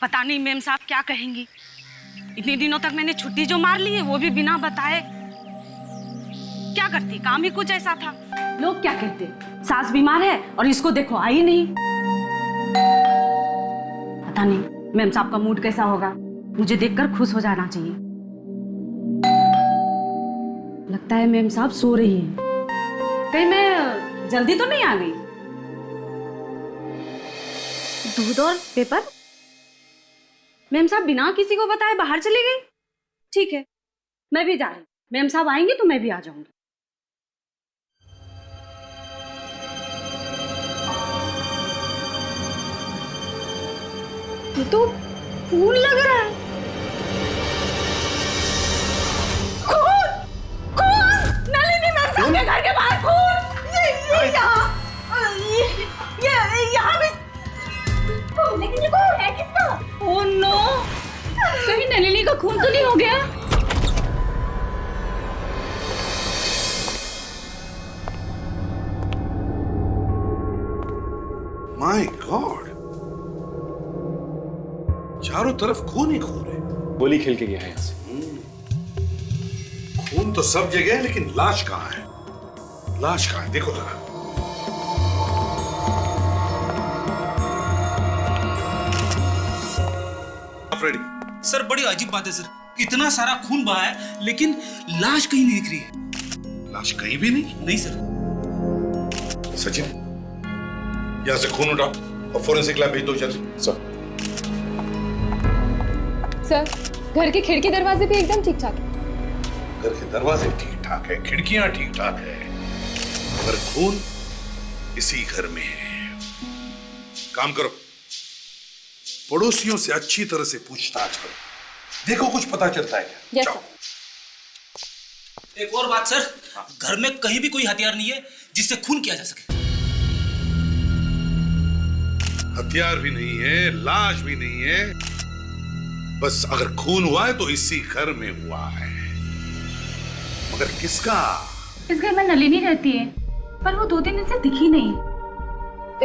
पता नहीं मेम साहब क्या कहेंगी। इतने दिनों तक मैंने छुट्टी जो मार ली है वो भी बिना बताए। क्या करती, काम ही कुछ ऐसा था। लोग क्या कहते, सास बीमार है और इसको देखो आई नहीं। पता नहीं मेम साहब का मूड कैसा होगा, मुझे देखकर खुश हो जाना चाहिए। लगता है मेम साहब सो रही है। कहीं मैं जल्दी तो नहीं आ गई? दूध और पेपर? मेम साहब बिना किसी को बताए बाहर चली गई। ठीक है, मैं भी जा रही हूँ। मेम साहब आएंगे तो मैं भी आ जाऊंगी। ये तो खून लग रहा है। खून! खून! नलिनी मेम साहब के घर के बाहर खून! ये यहाँ भी। लेकिन ये खून है किसका? Oh no! कहीं नलिनी का खून तो नहीं हो गया? माय गॉड, चारों तरफ खून ही खून है। गोली खेल के गया है यहाँ से। खून तो सब जगह है, लेकिन लाश कहाँ है? लाश कहाँ है? देखो जरा। फ्रेडी सर, बड़ी अजीब बात है सर, इतना सारा खून बहा है लेकिन लाश कहीं नहीं दिख रही है। लाश कहीं भी नहीं? नहीं सर। सचिन, यहां से खून उठाओ और फोरेंसिक लैब भेज दो जल्दी। सर, घर के खिड़की दरवाजे भी एकदम ठीक ठाक है। घर के दरवाजे ठीक ठाक है, खिड़कियां ठीक ठाक है, मगर खून इसी घर में है। काम करो, पड़ोसियों से अच्छी तरह से पूछताछ करो, देखो कुछ पता चलता है क्या। Yes sir. एक और बात सर, घर में कहीं भी कोई हथियार नहीं है जिससे खून किया जा सके। हथियार भी नहीं है, लाश भी नहीं है, बस अगर खून हुआ है तो इसी घर में हुआ है। मगर किसका? इस घर में नलिनी रहती है, पर वो 2 दिन से दिखी नहीं।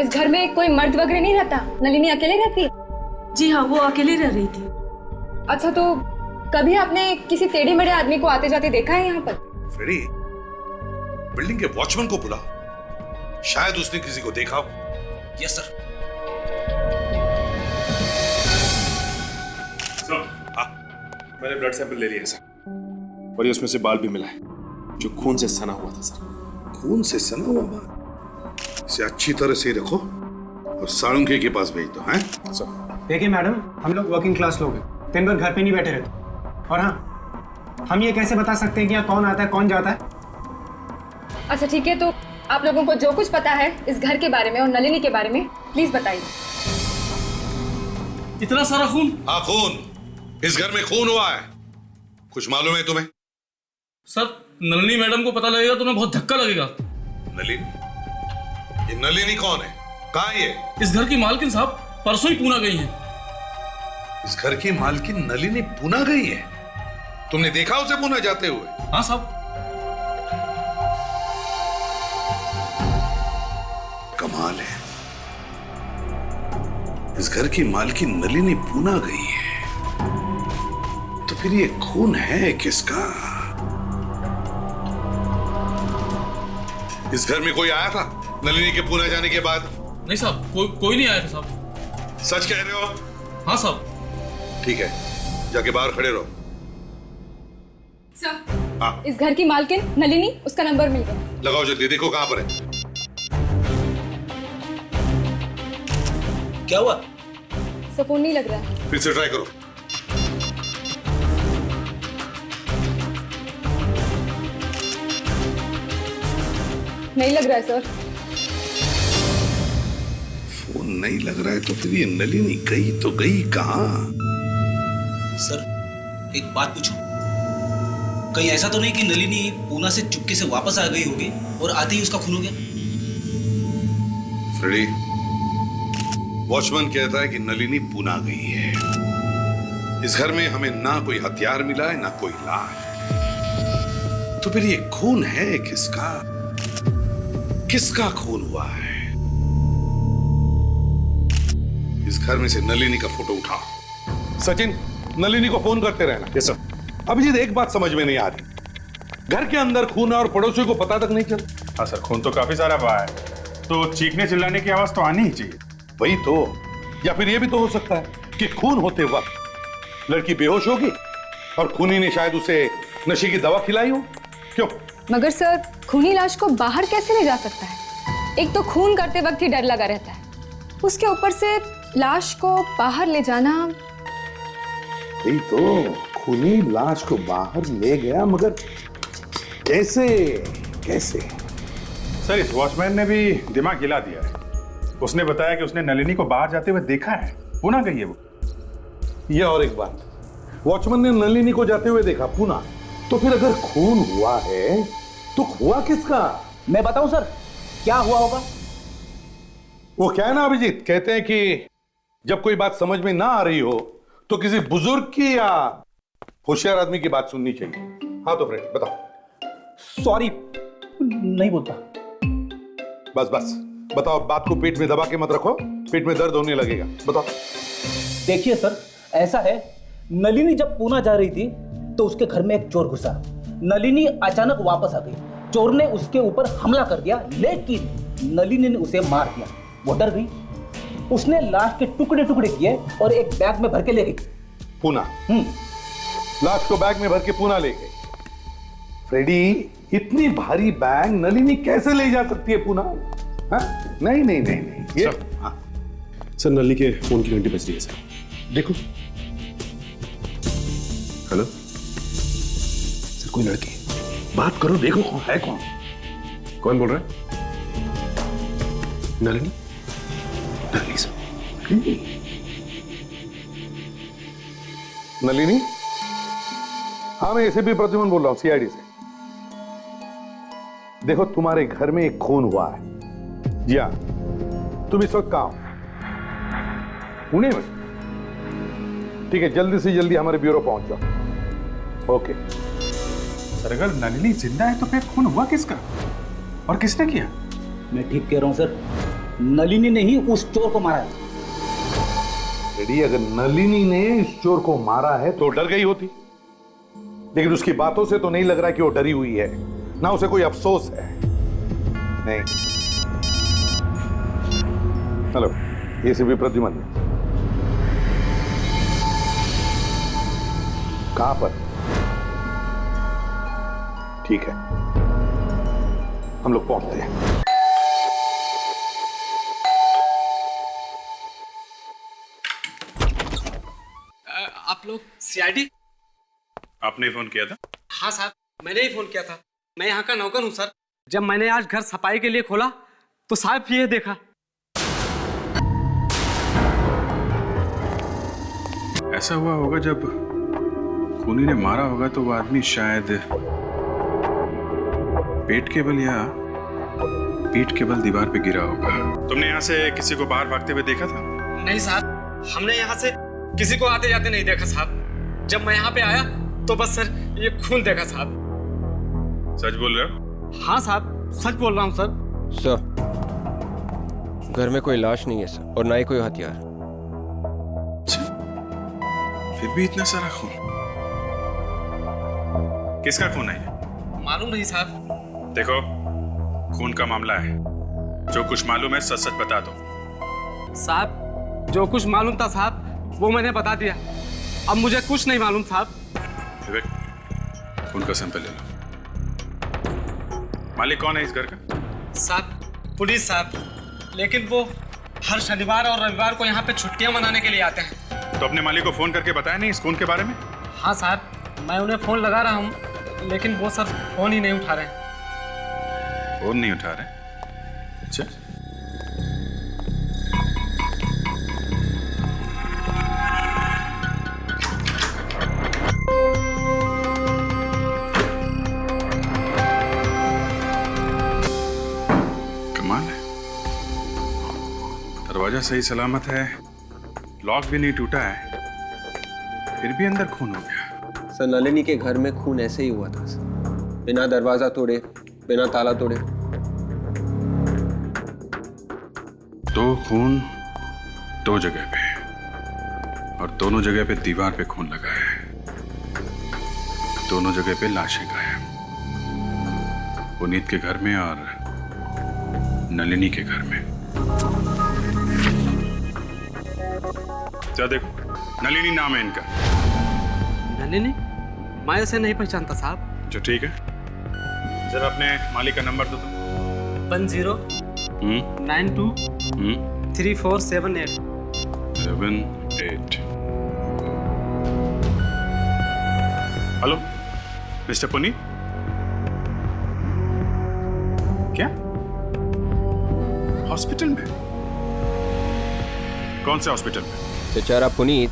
इस घर में कोई मर्द वगैरह नहीं रहता, नलिनी अकेले रहती है। जी हाँ, वो अकेली रह रही थी। अच्छा, तो कभी आपने किसी टेढ़े मेढ़े आदमी को आते जाते देखा है यहाँ पर? फ्रेडी, बिल्डिंग के वॉचमैन को बुलाओ, शायद उसने किसी को देखा हो। Yes sir. मैंने ब्लड सैंपल ले लिया सर, और ये उसमें से बाल भी मिला है जो खून से सना हुआ था सर। खून से सना हुआ बाल? इसे अच्छी तरह से रखो और साळुंखे के पास भेज दो। हैं सर? देखिए मैडम, हम लोग वर्किंग क्लास लोग हैं, दिन भर घर पे नहीं बैठे रहते। और हाँ, हम ये कैसे बता सकते हैं कि यहाँ कौन आता है कौन जाता है? अच्छा ठीक है, तो आप लोगों को जो कुछ पता है इस घर के बारे में और नलिनी के बारे में प्लीज बताइए। इतना सारा खून? हाँ, खून, इस घर में खून हुआ है। कुछ मालूम है तुम्हें? सर, नलिनी मैडम को पता लगेगा तो उन्हें बहुत धक्का लगेगा। नलिनी? ये नलिनी कौन है? कहाँ है ये? इस घर की मालकिन साहब परसों ही पूना गई हैं। इस घर की मालकिन नलिनी पूना गई है? तुमने देखा उसे पूना जाते हुए? हाँ साहब। कमाल है, इस घर की मालकिन नलिनी पूना गई है, तो फिर ये खून है किसका? इस घर में कोई आया था नलिनी के पूना जाने के बाद? नहीं साहब, कोई नहीं आया था साहब। सच कह रहे हो? हाँ साहब। ठीक है, जाके बाहर खड़े रहो। सर, हाँ, इस घर की मालकिन नलिनी, उसका नंबर मिल गया। लगाओ जल्दी, देखो कहां पर है। क्या हुआ? सर, फोन नहीं लग रहा है। फिर से ट्राई करो। नहीं लग रहा है सर। फोन नहीं लग रहा है तो फिर ये नलिनी गई तो गई कहां? सर, एक बात पूछूं? कहीं ऐसा तो नहीं कि नलिनी पूना से चुपके से वापस आ गई होगी और आते ही उसका खून हो गया? फ्रेडी, वॉचमैन कहता है कि नलिनी पूना गई है। इस घर में हमें ना कोई हथियार मिला है ना कोई लाश, तो फिर ये खून है किसका? किसका खून हुआ है? इस घर में से नलिनी का फोटो उठाओ। सचिन, नलिनी को फोन करते रहना। Yes sir. अभिजीत, एक बात समझ में नहीं आ रही, घर के अंदर खून है और पड़ोसियों को पता तक नहीं चल। हाँ सर, खून तो काफी सारा बहा है, तो चीखने चिल्लाने की आवाज तो आनी ही चाहिए। वही तो, या फिर यह भी तो हो सकता है कि खून होते वक्त लड़की बेहोश होगी और खूनी ने शायद उसे नशे की दवा खिलाई हो। क्यों? मगर सर, खूनी लाश को बाहर कैसे ले जा सकता है? एक तो खून करते वक्त ही डर लगा रहता है, उसके ऊपर से लाश को बाहर ले जाना। वही तो, खूनी लाश को बाहर ले गया, मगर कैसे कैसे? सर, इस वॉचमैन ने भी दिमाग हिला दिया है। उसने बताया कि उसने नलिनी को बाहर जाते हुए देखा है, पुणे गई है वो। यह और एक बात, वॉचमैन ने नलिनी को जाते हुए देखा पुणे, तो फिर अगर खून हुआ है तो हुआ किसका? मैं बताऊं सर क्या हुआ होगा? वो क्या है ना अभिजीत, कहते हैं कि जब कोई बात समझ में ना आ रही हो तो किसी बुजुर्ग की या होशियार आदमी की बात सुननी चाहिए। हाँ तो फ्रेंड बताओ। सॉरी, नहीं बोलता। बस बस बताओ, बात को पेट में दबा के मत रखो, पेट में दर्द होने लगेगा। बताओ। देखिए सर, ऐसा है, नलिनी जब पुणे जा रही थी तो उसके घर में एक चोर घुसा। नलिनी अचानक वापस आ गई, चोर ने उसके ऊपर हमला कर दिया, लेकिन नलिनी ने उसे मार दिया। वो डर गई, उसने लाश के टुकड़े टुकड़े किए और एक बैग में भर के ले गई पुणे। लाश को बैग में भर के पुणे ले गई। फ्रेडी, इतनी भारी बैग नलिनी कैसे ले जा सकती है पुणे? हाँ? नहीं नहीं नहीं नहीं, ये हाँ। सर, नलिनी के फोन की घंटी बज रही है सर। देखो। हेलो सर, कोई लड़की, बात करो, देखो कौन है। कौन कौन बोल रहा है? नलिनी? नलिनी सर। नलिनी? हाँ, मैं एसीपी प्रद्युमन बोल रहा हूं, सीआईडी से। देखो, तुम्हारे घर में एक खून हुआ है। जी हाँ, तुम इस वक्त कहां हो? पुणे में? ठीक है, जल्दी से जल्दी हमारे ब्यूरो पहुंच जाओ। ओके। सर, अगर नलिनी जिंदा है तो फिर खून हुआ किसका और किसने किया? मैं ठीक कह रहा हूं सर, नलिनी ने ही उस चोर को मारा है। रेडी, अगर नलिनी ने इस चोर को मारा है तो डर गई होती, लेकिन उसकी बातों से तो नहीं लग रहा कि वो डरी हुई है, ना उसे कोई अफसोस है। नहीं। Hello, ACP Pradyuman. कहां पर? ठीक है, हम लोग पहुंचते हैं। आप लोग सीआईडी? आपने फोन किया था? हाँ साहब, मैंने ही फोन किया था। मैं यहाँ का नौकर हूँ सर। जब मैंने आज घर सफाई के लिए खोला तो साहब ये देखा। ऐसा हुआ होगा जब खूनी ने मारा होगा तो वो आदमी शायद पेट के बल या पीठ के बल दीवार पे गिरा होगा। तुमने यहाँ से किसी को बाहर भागते हुए देखा था? नहीं साहब, हमने यहाँ से किसी को आते जाते नहीं देखा साहब। जब मैं यहाँ पे आया तो बस सर ये खून देखा साहब। सच बोल रहे हो? हाँ साहब, सच बोल रहा हूँ सर। सर, घर में कोई लाश नहीं है सर, और ना ही कोई हथियार। फिर भी इतना सारा खून, किसका खून है ये? मालूम नहीं साहब। देखो, खून का मामला है, जो कुछ मालूम है सच सच बता दो। साहब, जो कुछ मालूम था साहब वो मैंने बता दिया। अब मुझे कुछ नहीं मालूम साहब। विवेक, खून का सैंपल ले लो। मालिक कौन है इस घर का? साहब, पुलिस साहब, लेकिन वो हर शनिवार और रविवार को यहाँ पे छुट्टियां मनाने के लिए आते हैं। तो अपने मालिक को फोन करके बताया नहीं इस खून के बारे में? हाँ साहब, मैं उन्हें फोन लगा रहा हूँ, लेकिन वो सर फोन ही नहीं उठा रहे। फोन नहीं उठा रहे? अच्छा, कमाल है, दरवाजा सही सलामत है, लॉक भी नहीं टूटा है, फिर भी अंदर खून हो गया। सर, नलिनी के घर में खून ऐसे ही हुआ था सर, बिना दरवाजा तोड़े, बिना ताला तोड़े। दो खून दो जगह पे, और दोनों जगह पे दीवार पे खून लगा है। दोनों जगह पे लाशें गायब, पुनीत के घर में और नलिनी के घर में। क्या देखो, नलिनी नाम है इनका। नलिनी? मैं इसे नहीं पहचानता साहब। जो ठीक है, जरा अपने मालिक का नंबर दो। 1092 3478 78। हेलो मिस्टर पुनीत, क्या हॉस्पिटल में? कौन से हॉस्पिटल में? बेचारा पुनीत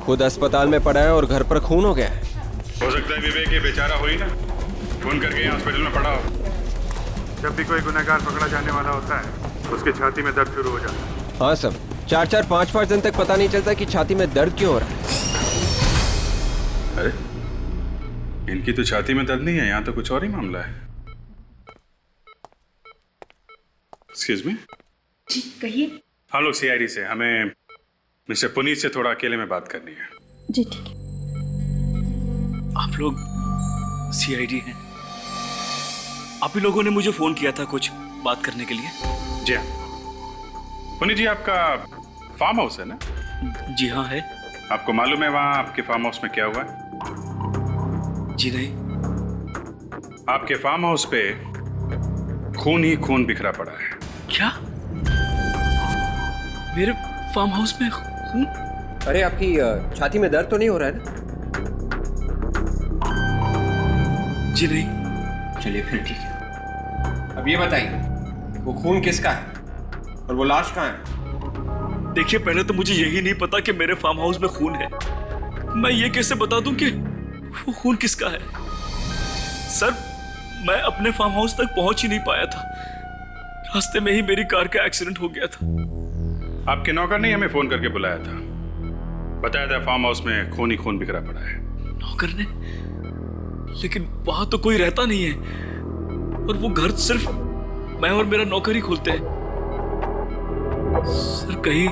खुद अस्पताल में पड़ा है और घर पर खून हो गया है। हो सकता है विवेक ये बेचारा हुई ना, फोन करके यहाँ हॉस्पिटल में पड़ा हो। जब भी कोई गुनहगार पकड़ा जाने वाला होता है उसकी छाती में दर्द शुरू हो जाता है। हाँ सर, 4-5 दिन तक पता नहीं चलता कि छाती में दर्द क्यों हो रहा है। अरे इनकी तो छाती में दर्द नहीं है, यहाँ तो कुछ और ही मामला है। Excuse me. जी कहिए। हम लोग सीआईडी से, हमें मिस्टर पुनीत से थोड़ा अकेले में बात करनी है। जी ठीक है। आप लोग सीआईडी हैं? आप ही लोगों ने मुझे फोन किया था कुछ बात करने के लिए? जी हाँ। पुनीत जी, आपका फार्म हाउस है ना? जी हाँ है। आपको मालूम है वहाँ आपके फार्म हाउस में क्या हुआ है? जी नहीं। आपके फार्म हाउस पे खून ही खून बिखरा पड़ा है। क्या? मेरे फार्म हाउस में खून? अरे आपकी छाती में दर्द तो नहीं हो रहा है ना? जी नहीं। चलिए फिर ठीक है। अब ये बताइए, वो खून किसका है और वो लाश कहाँ है? देखिए, पहले तो मुझे यही नहीं पता कि मेरे फार्म हाउस में खून है। मैं ये कैसे बता दूं कि वो खून किसका है? सर, मैं अपने फार्म हाउस तक पहुंच ही नहीं पाया था। रास्ते में ही मेरी कार का एक्सीडेंट हो गया था। आपके नौकर ने हमें फोन करके बुलाया था, बताया था फार्म हाउस में खून ही खून बिखरा पड़ा है। नौकर ने? लेकिन वहां तो कोई रहता नहीं है और वो घर सिर्फ मैं और मेरा नौकर ही खोलते हैं। सर, कहीं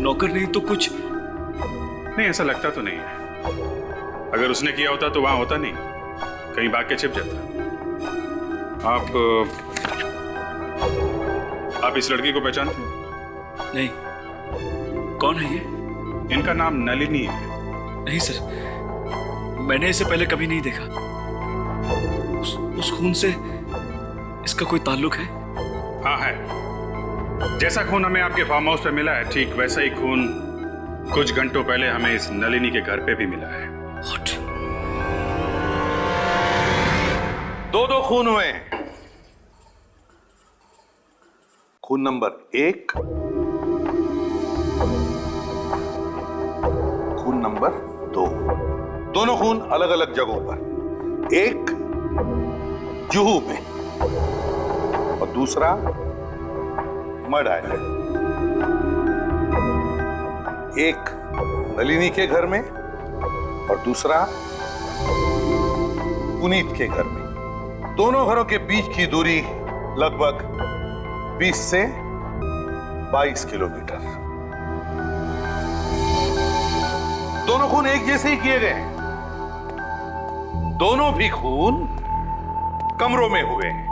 नौकर नहीं तो कुछ? नहीं, ऐसा लगता तो नहीं है। अगर उसने किया होता तो वहां होता नहीं, कहीं भाग के छिप जाता। आप इस लड़की को पहचानते हैं? नहीं। कौन है ये? इनका नाम नलिनी है। नहीं सर, मैंने इसे पहले कभी नहीं देखा। उस खून से इसका कोई ताल्लुक है? हाँ है। जैसा खून हमें आपके फार्म हाउस पे मिला है, ठीक वैसा ही खून कुछ घंटों पहले हमें इस नलिनी के घर पे भी मिला है। What? दो खून हुए हैं। खून नंबर 1, खून नंबर 2। दोनों खून अलग अलग जगहों पर, एक जुहू में और दूसरा मड आइलैंड। एक नलिनी के घर में और दूसरा पुनीत के घर में। दोनों घरों के बीच की दूरी लगभग 20 से 22 किलोमीटर। दोनों खून एक जैसे ही किए गए। दोनों भी खून कमरों में हुए हैं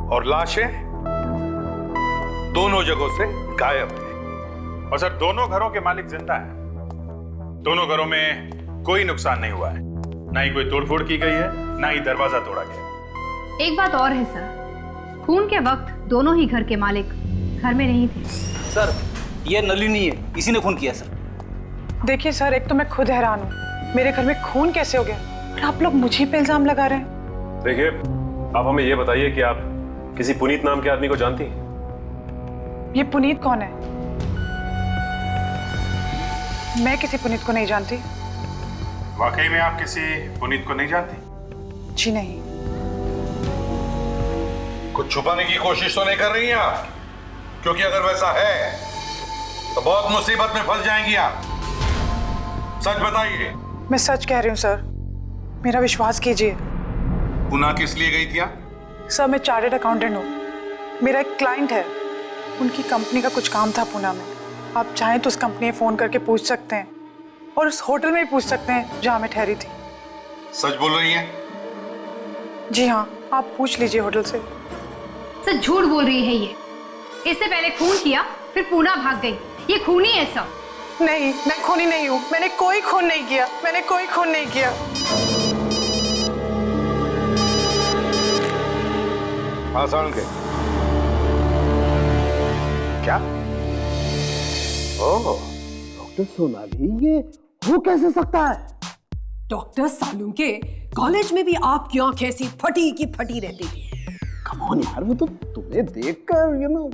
और लाशें दोनों जगहों से गायब हैं। और सर, दोनों घरों के मालिक जिंदा हैं। दोनों घरों में कोई नुकसान नहीं हुआ है, ना ही कोई तोड़फोड़ की गई है, ना ही दरवाजा तोड़ा गया। एक बात और है सर, खून के वक्त दोनों ही घर के मालिक घर में नहीं थे। सर, ये नलिनी है, इसी ने खून किया सर। देखिए सर, एक तो मैं खुद हैरान हूँ, मेरे घर में खून कैसे हो गया और आप लोग मुझे पे इल्जाम लगा रहे हैं। देखिए, आप हमें ये बताइए कि आप किसी पुनीत नाम के आदमी को जानती हैं? ये पुनीत कौन है? मैं किसी पुनीत को नहीं जानती। वाकई में आप किसी पुनीत को नहीं जानती? जी नहीं। कुछ छुपाने की कोशिश तो नहीं कर रही हैं आप? क्योंकि अगर वैसा है तो बहुत मुसीबत में फंस जाएंगी आप। सच बताइए। मैं सच कह रही हूँ सर, मेरा विश्वास कीजिए। पुणे किस लिए गई थी आप? सर, मैं चार्टर्ड अकाउंटेंट हूँ। मेरा एक क्लाइंट है, उनकी कंपनी का कुछ काम था पुणे में। आप चाहें तो उस कंपनी में फोन करके पूछ सकते हैं और उस होटल में भी पूछ सकते हैं जहां मैं ठहरी थी। सच बोल रही हैं? जी हाँ, आप पूछ लीजिए होटल से। सर झूठ बोल रही है ये। इससे पहले खून किया, फिर पूना भाग गई। ये खूनी है सब। नहीं, मैं खूनी नहीं हूँ। मैंने कोई खून नहीं किया। मैंने कोई खून नहीं किया। हाँ सालुंके, क्या? ओह, डॉक्टर सोनाली, ये हो कैसे सकता है? डॉक्टर सालुंके, कॉलेज में भी आपकी आंखें ऐसी फटी की फटी रहती थी। कम ऑन यार, वो तो तुम्हें देखकर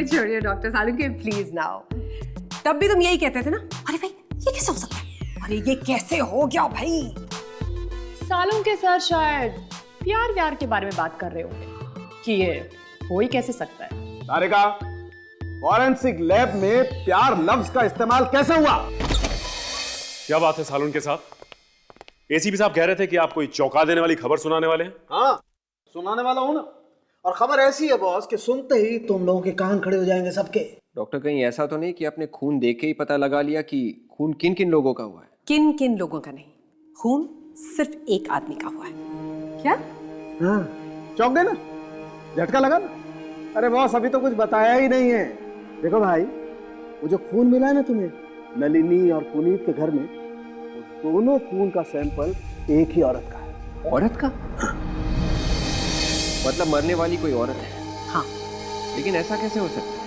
छोड़िए डॉक्टर सालुंके, प्लीज नाउ। तब भी तुम यही कहते थे ना, अरे भाई ये कैसे हो सकता है, अरे ये कैसे हो गया भाई। सालुंके सर शायद प्यार के बारे में बात कर रहे होंगे कि ये हो ही कैसे सकता है। तारिका, फॉरेंसिक लैब में प्यार लफ्ज का इस्तेमाल कैसे हुआ? क्या बात है सालुंके साहब? एसीपी साहब कह रहे थे कि आप कोई चौंका देने वाली खबर सुनाने वाले हैं। हाँ, सुनाने वाला हूं ना। और खबर ऐसी है बॉस कि सुनते ही तुम लोगों के कान खड़े हो जाएंगे सबके। डॉक्टर, कहीं ऐसा तो नहीं कि आपने खून देख के ही पता लगा लिया कि खून किन किन लोगों का हुआ है? किन किन लोगों का नहीं, खून सिर्फ एक आदमी का हुआ है। क्या? हाँ, चौंक गए ना, झटका लगा ना। अरे बॉस, अभी तो कुछ बताया ही नहीं है। देखो भाई, वो जो खून मिला है ना तुम्हें नलिनी और पुनीत के घर में, वो दोनों खून का सैंपल एक ही औरत का है। औरत का? मतलब मरने वाली कोई औरत है? हाँ। लेकिन ऐसा कैसे हो सकता है?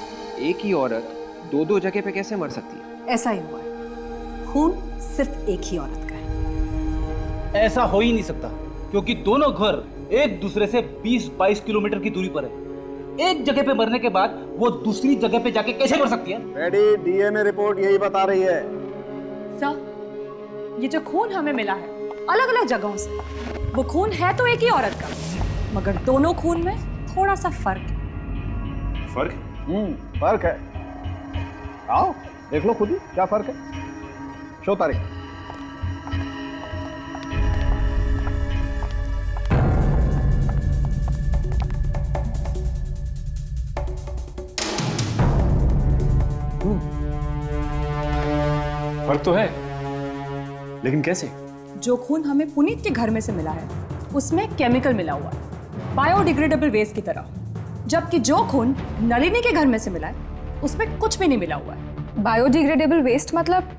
एक ही औरत दो जगह पे कैसे मर सकती है? ऐसा ही हुआ है, खून सिर्फ एक ही औरत का है। ऐसा हो ही नहीं सकता, क्योंकि दोनों घर एक दूसरे से 20-22 किलोमीटर की दूरी पर है। एक जगह पे मरने के बाद वो दूसरी जगह पे जाके कैसे मर सकती है? रेडी, डीएनए रिपोर्ट यही बता रही है। सर, ये जो खून हमें मिला है अलग अलग जगहों से, वो खून है तो एक ही औरत का, मगर दोनों खून में थोड़ा सा फर्क है। फर्क? फर्क है। आओ देख लो खुद ही क्या फर्क है। शो तारीख। फर्क तो है, लेकिन कैसे? जो खून हमें पुनीत के घर में से मिला है उसमें केमिकल मिला हुआ है, बायोडिग्रेडेबल वेस्ट की तरह, जबकि जो खून नलिनी के घर में से मिला है उसमें कुछ भी नहीं मिला हुआ है। बायोडिग्रेडेबल वेस्ट मतलब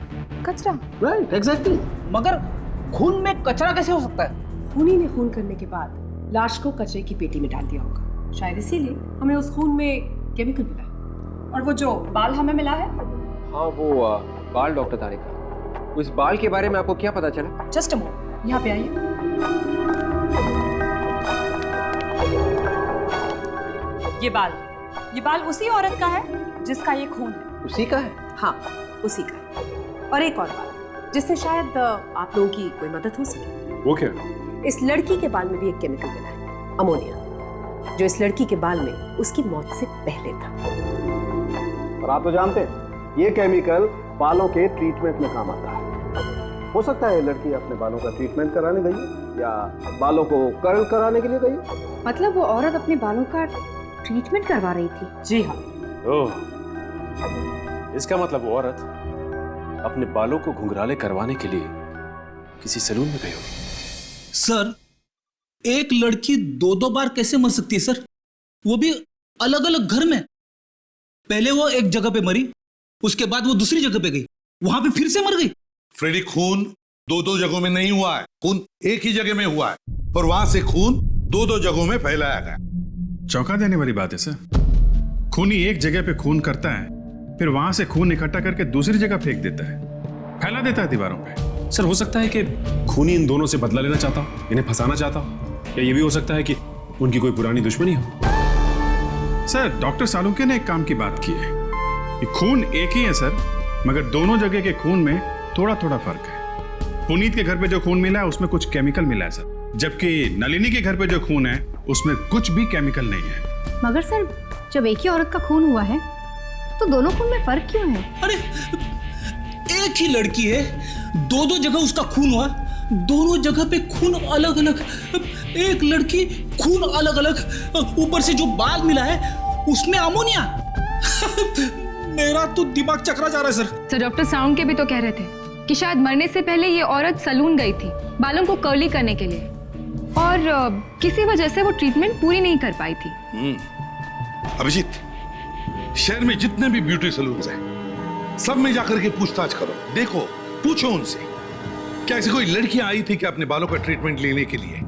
कचरा? Right, exactly. मगर खून में कचरा कैसे हो सकता है? खूनी ने खून करने के बाद लाश को कचरे की पेटी में डाल दिया होगा, शायद इसीलिए हमें उस खून में केमिकल मिला है। और वो जो बाल हमें मिला है, हाँ वो बाल। डॉक्टर तारिका, उस बाल के बारे में आपको क्या पता चला? जस्ट अ मोमेंट, यहाँ पे आइए। ये बाल उसी औरत का है जिसका ये खून है। उसी का है? हाँ, उसी का है। और एक और बात जिससे शायद आप लोगों की कोई मदद हो सके। वो क्या? इस लड़की के बाल में भी एक केमिकल मिला है, अमोनिया, जो इस लड़की के बाल में उसकी मौत से पहले था। और आप तो जानते हैं ये केमिकल बालों के ट्रीटमेंट में काम आता है। हो सकता है लड़की अपने बालों का ट्रीटमेंट कराने गई है या बालों को कर्ल कराने के लिए गई है। मतलब वो औरत अपने बालों का ट्रीटमेंट करवा रही थी? जी हाँ। ओह, इसका मतलब वो औरत अपने बालों को घुंघराले करवाने के लिए किसी सैलून में गई होगी। सर, एक लड़की 2-2 बार कैसे मर सकती है सर? वो भी अलग अलग घर में। पहले वो एक जगह पे मरी, उसके बाद वो दूसरी जगह पे गई, वहां पे फिर से मर गई। फ्रेडी, खून 2-2 जगहों में नहीं हुआ है, खून एक ही जगह में हुआ है और वहां से खून 2-2 जगहों में फैलाया गया। चौंका देने वाली बात है सर। खूनी एक जगह पे खून करता है, फिर वहां से खून इकट्ठा करके दूसरी जगह फेंक देता है, फैला देता है दीवारों पे। सर, हो सकता है कि खूनी इन दोनों से बदला लेना चाहता हो, इन्हें फंसाना चाहता हो, या ये भी हो सकता है कि उनकी कोई पुरानी दुश्मनी हो। सर, डॉक्टर सालुंके ने एक काम की बात की है। ये खून एक ही है सर, मगर दोनों जगह के खून में थोड़ा थोड़ा फर्क है। पुनीत के घर पे जो खून मिला है उसमें कुछ केमिकल मिला है सर, जबकि नलिनी के घर पे जो खून है उसमें कुछ भी केमिकल नहीं है। मगर सर, जब एक ही औरत का खून हुआ है तो दोनों खून में फर्क क्यों है? अरे एक ही लड़की है, 2-2 जगह उसका खून हुआ, दोनों जगह पे खून अलग अलग। एक लड़की, खून अलग अलग, ऊपर से जो बाल मिला है उसमें अमोनिया। मेरा तो दिमाग चकरा जा रहा है सर। तो डॉक्टर साउंड के भी तो कह रहे थे कि शायद मरने से पहले ये औरत सलून गई थी बालों को कर्ली करने के लिए, और किसी वजह से वो ट्रीटमेंट पूरी नहीं कर पाई थी। अभिजीत, शहर में जितने भी ब्यूटी सलून्स हैं, सब में जाकर के पूछताछ करो, देखो, पूछो उनसे क्या ऐसी कोई लड़की आई थी क्या अपने बालों का ट्रीटमेंट लेने के लिए,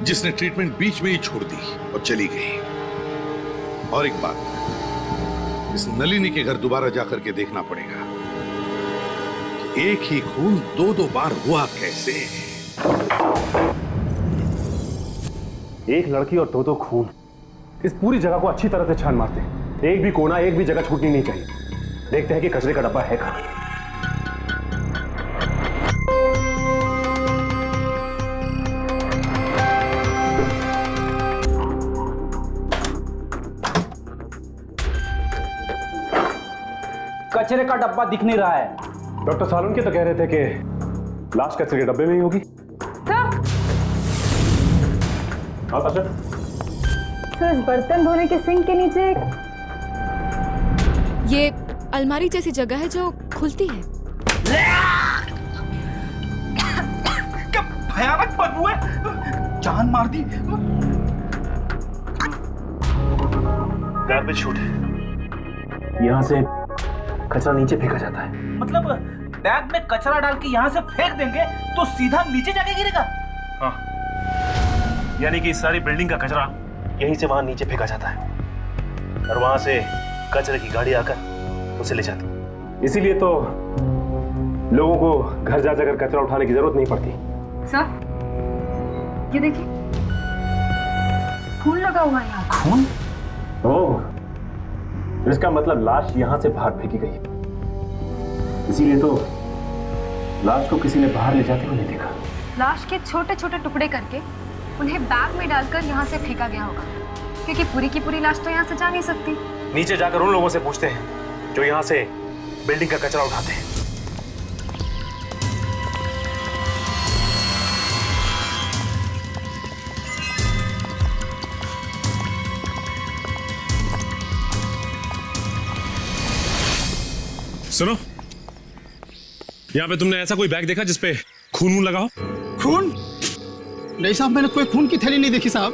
जिसने ट्रीटमेंट बीच में ही छोड़ दी और चली गई। और एक बात, इस नलिनी के घर दोबारा जाकर के देखना पड़ेगा कि एक ही खून दो बार हुआ कैसे। एक लड़की और दो खून, इस पूरी जगह को अच्छी तरह से छान मारते हैं। एक भी कोना, एक भी जगह छूटनी नहीं चाहिए। देखते हैं कि कचरे का डब्बा है कहां। कचरे का डब्बा दिख नहीं रहा है। डॉक्टर सालुन के तो कह रहे थे कि लाश कचरे के डब्बे में ही होगी। हाँ सर, इस बर्तन धोने के सिंक के नीचे ये अलमारी जैसी जगह है जो खुलती है। क्या भयानक बदबू है, जान मार दी। गार्बेज शूट, यहां से कचरा नीचे फेंका जाता है। मतलब बैग में कचरा डाल के यहाँ से फेंक देंगे तो सीधा नीचे जाके गिरेगा? हाँ, यानी कि इस सारी बिल्डिंग का कचरा यहीं से वहां नीचे फेंका जाता है और वहां से कचरे की गाड़ी आकर उसे ले जाती है। इसीलिए तो लोगों को घर जा जाकर कचरा उठाने की जरूरत नहीं पड़ती। सर, ये देखिए, खून लगा हुआ है यहाँ। खून? ओह, इसका मतलब लाश यहां से बाहर फेंकी गई है। इसीलिए तो लाश को किसी ने बाहर ले जाते हुए नहीं देखा। लाश के छोटे छोटे टुकड़े करके उन्हें बैग में डालकर यहाँ से फेंका गया होगा, क्योंकि पूरी की पूरी लाश तो यहाँ से जा नहीं सकती। नीचे जाकर उन लोगों से पूछते हैं जो यहाँ से बिल्डिंग का कचरा उठाते हैं। सुनो, यहाँ पे तुमने ऐसा कोई बैग देखा जिसपे खून लगा हो? खून? नहीं साहब, मैंने कोई खून की थैली नहीं देखी साहब।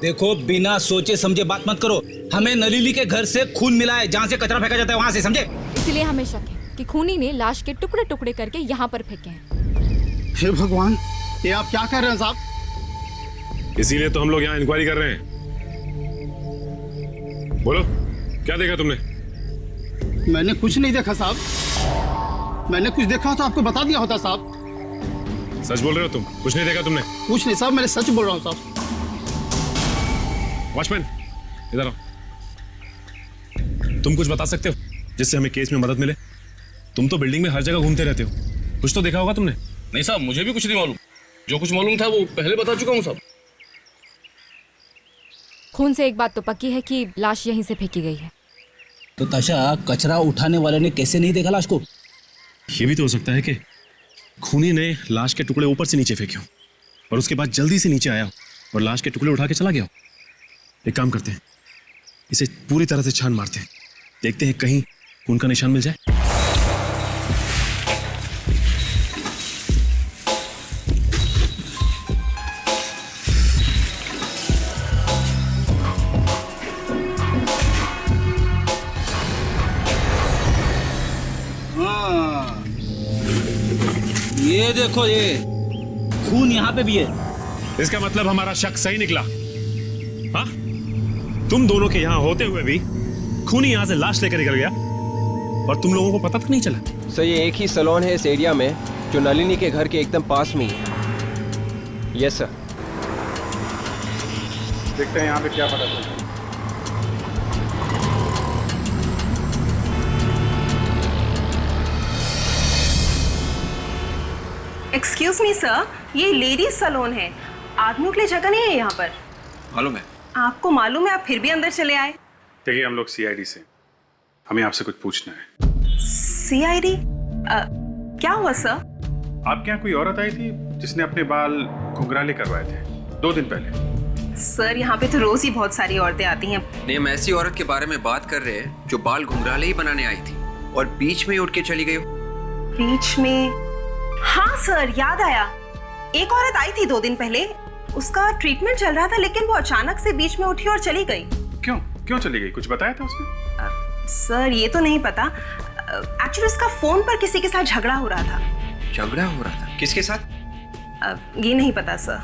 देखो, बिना सोचे समझे बात मत करो। हमें नलिनी के घर से खून मिला है, जहाँ से कचरा फेंका जाता है वहां से, समझे? इसलिए हमें शक है कि खूनी ने लाश के टुकड़े टुकड़े करके यहाँ पर फेंके हैं। हे भगवान, ये आप क्या कर रहे हैं साहब? इसीलिए तो हम लोग यहाँ इंक्वायरी कर रहे हैं। बोलो, क्या देखा तुमने? मैंने कुछ नहीं देखा साहब। मैंने कुछ देखा हो तो आपको बता दिया होता साहब। सच बोल रहे हो तुम? कुछ नहीं देखा तुमने? कुछ नहीं साहब, मैंने सच बोल रहा हूँ साहब। वॉचमैन, इधर आओ। तुम कुछ बता सकते हो जिससे हमें केस में मदद मिले? तुम तो बिल्डिंग में हर जगह घूमते रहते हो, कुछ तो देखा होगा तुमने। नहीं साहब, मुझे भी कुछ नहीं मालूम। जो कुछ मालूम था वो पहले बता चुका हूँ साहब। खून से एक बात तो पक्की है कि लाश यहीं से फेंकी गई है। तो ताशा, कचरा उठाने वाले ने कैसे नहीं देखा लाश को? ये भी तो हो सकता है कि खूनी ने लाश के टुकड़े ऊपर से नीचे फेंके हो और उसके बाद जल्दी से नीचे आया हो और लाश के टुकड़े उठा के चला गया हो। एक काम करते हैं, इसे पूरी तरह से छान मारते हैं, देखते हैं कहीं खून का निशान मिल जाए। ये देखो, ये खून यहाँ पे भी है। इसका मतलब हमारा शक सही निकला। हाँ, तुम दोनों के यहाँ होते हुए भी खूनी यहाँ से लाश लेकर निकल गया और तुम लोगों को पता तक नहीं चला। सर, ये एक ही सैलून है इस एरिया में जो नलिनी के घर के एकदम पास में ही है। Yes sir. देखते हैं यहाँ पे क्या पता चलता है। एक्सक्यूज मी सर, ये लेडीज सैलून है, आदमियों के लिए जगह नहीं है यहाँ पर। मालूम है। आपको मालूम है, आप फिर भी अंदर चले आए। देखिए, हम लोग सीआईडी से, हमें आपसे कुछ पूछना है। सीआईडी? क्या हुआ सर? आपके यहाँ कोई औरत आई थी जिसने अपने बाल घुंघराले करवाए थे 2 दिन पहले? सर यहाँ पे तो रोज ही बहुत सारी औरतें आती हैं। नहीं, हम ऐसी औरत के बारे में बात कर रहे हैं जो बाल घुंघराले ही बनाने आई थी और बीच में ही उठ के चली गई। बीच में? हाँ सर, याद आया। एक औरत आई थी 2 दिन पहले, उसका ट्रीटमेंट चल रहा था, लेकिन वो अचानक से बीच में उठी और चली गई। क्यों चली गई? कुछ बताया था उसने? सर ये तो नहीं पता। एक्चुअली उसका फोन पर किसी के साथ झगड़ा हो रहा था। झगड़ा हो रहा था? किसके साथ? ये नहीं पता सर।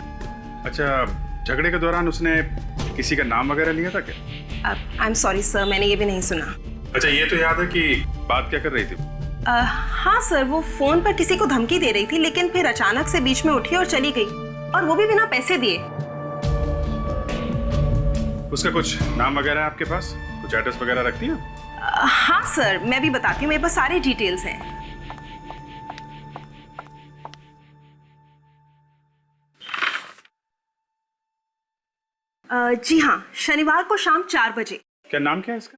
अच्छा, झगड़े के दौरान उसने किसी का नाम वगैरह लिया था क्या? आई एम सॉरी सर, मैंने ये भी नहीं सुना। अच्छा, ये तो याद है कि बात क्या कर रही थी? हाँ सर, वो फोन पर किसी को धमकी दे रही थी, लेकिन फिर अचानक से बीच में उठी और चली गई, और वो भी बिना पैसे दिए। उसका कुछ नाम वगैरह है आपके पास? कुछ एड्रेस वगैरह रखती है? हाँ सर, मैं भी बताती हूँ, मेरे पास सारी डिटेल्स हैं। जी हाँ, शनिवार को शाम 4 बजे। क्या नाम क्या है इसका?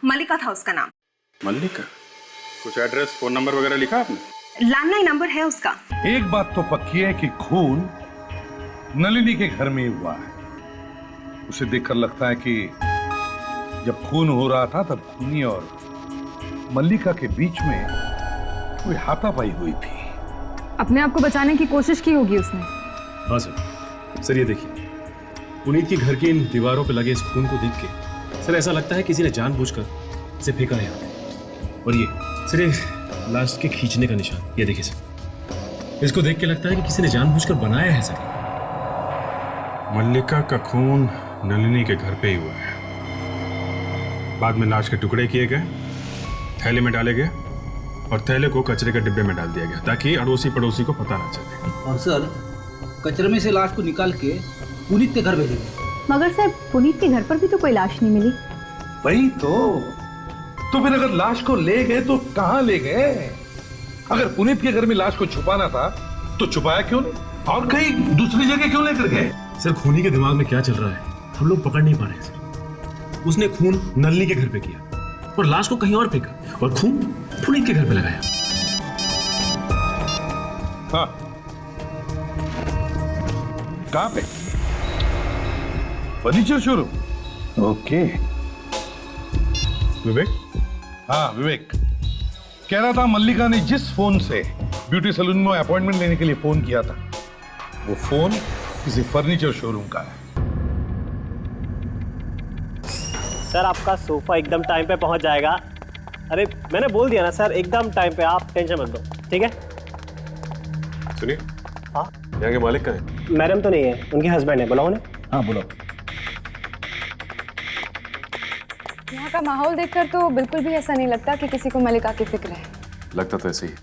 मलिका था उसका नाम। मल्लिका? कुछ एड्रेस, फोन नंबर वगैरह लिखा आपने? लैंडलाइन नंबर है उसका। एक बात तो पक्की है कि खून नलिनी के घर में ही हुआ है। उसे देखकर लगता है कि जब खून हो रहा था तब खूनी और मल्लिका के बीच में कोई हाथापाई हुई थी। अपने आप को बचाने की कोशिश की होगी उसने। हाँ सर, ये देखिए, पुनीत के घर की इन दीवारों पर लगे इस खून को देख के सर ऐसा लगता है किसी ने जानबूझकर इसे फेंका है यहाँ पे। और ये सर, ये लास्ट के खींचने का निशान, ये देखिए सर, इसको देख के लगता है कि किसी ने जानबूझकर बनाया है सर। मल्लिका का खून नलिनी के घर पे ही हुआ है। बाद में लाश के टुकड़े किए गए, थैले में डाले गए और थैले को कचरे के डिब्बे में डाल दिया गया ताकि अड़ोसी पड़ोसी को पता ना चले। और सर, कचरे में से लाश को निकाल के पुनीत के घर भेजे गए। मगर सर, पुनीत के घर पर भी तो कोई लाश नहीं मिली। वही तो फिर अगर लाश को ले गए तो कहाँ ले गए? अगर पुनीत के घर में लाश को छुपाना था तो छुपाया क्यों नहीं, और कहीं दूसरी जगह क्यों लेकर गए? सर, खूनी के दिमाग में क्या चल रहा है हम लोग पकड़ नहीं पा रहे हैं सर। उसने खून नलिनी के घर पे किया और लाश को कहीं और फेंका और खून पुनीत के घर पे लगाया। हाँ, कहाँ पे? Furniture showroom. ओके। विवेक? हाँ विवेक, कह रहा था मल्लिका ने जिस फोन से ब्यूटी सैलून में अपॉइंटमेंट लेने के लिए फोन किया था, वो फोन किसी फर्नीचर शोरूम का है। सर, आपका सोफा एकदम टाइम पे पहुंच जाएगा। अरे मैंने बोल दिया ना सर, एकदम टाइम पे, आप टेंशन मत लो, ठीक है? सुनिए, हाँ, यहाँ के मालिक कहाँ है? मैडम तो नहीं है, उनके हस्बैंड है, बुलाओ ना। हाँ बुलाओ। यहाँ का माहौल देखकर तो बिल्कुल भी ऐसा नहीं लगता कि किसी को मलिका की फिक्र है। लगता तो ऐसे ही,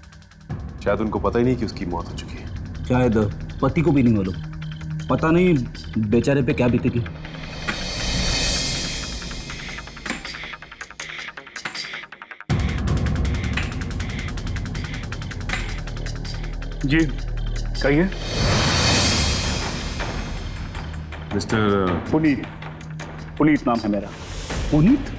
शायद उनको पता ही नहीं कि उसकी मौत हो चुकी है। शायद पति को भी नहीं मालूम, पता नहीं बेचारे पे क्या बीतेगी। जी कहिए। मिस्टर पुनीत नाम है मेरा। पुनीत?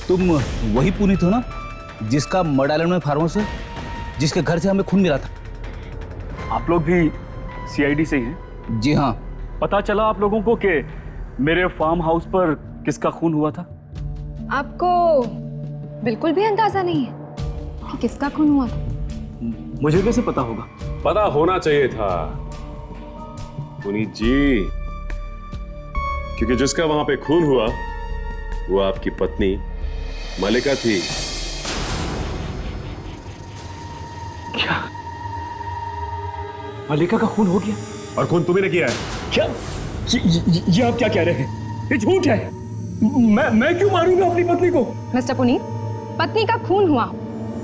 तुम वही पुनीत हो ना जिसका मर्ड आइलैंड में फार्म हाउस है, जिसके घर से हमें खून मिला था? आप लोग भी सीआईडी से ही हैं? जी हाँ। पता चला आप लोगों को कि मेरे फार्म हाउस पर किसका खून हुआ था? आपको बिल्कुल भी अंदाजा नहीं है कि किसका खून हुआ था? मुझे कैसे पता होगा? पता होना चाहिए था पुनीत जी, क्योंकि जिसका वहां पे खून हुआ वो आपकी पत्नी मलिका थी। क्या मलिका का खून हो गया? और खून तुम्ही ने किया है? क्या ये आप क्या कह रहे हैं? ये झूठ है। मैं क्यों मारूंगा अपनी पत्नी को? मिस्टर पुनीत, पत्नी का खून हुआ